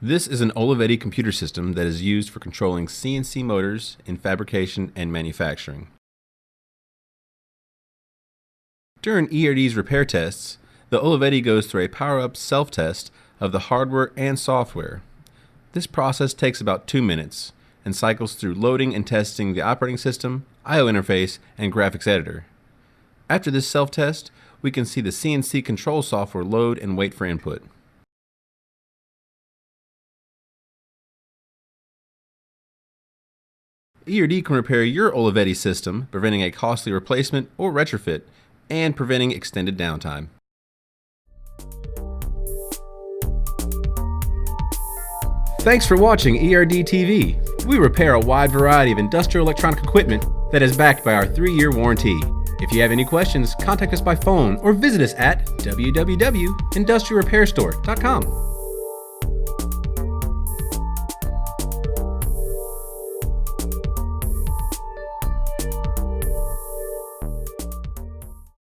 This is an Olivetti computer system that is used for controlling CNC motors in fabrication and manufacturing. During ERD's repair tests, the Olivetti goes through a power-up self-test of the hardware and software. This process takes about 2 minutes and cycles through loading and testing the operating system, I/O interface, and graphics editor. After this self-test, we can see the CNC control software load and wait for input. ERD can repair your Olivetti system, preventing a costly replacement or retrofit, and preventing extended downtime. Thanks for watching ERD TV. We repair a wide variety of industrial electronic equipment that is backed by our 3-year warranty. If you have any questions, contact us by phone or visit us at www.industrialrepairstore.com.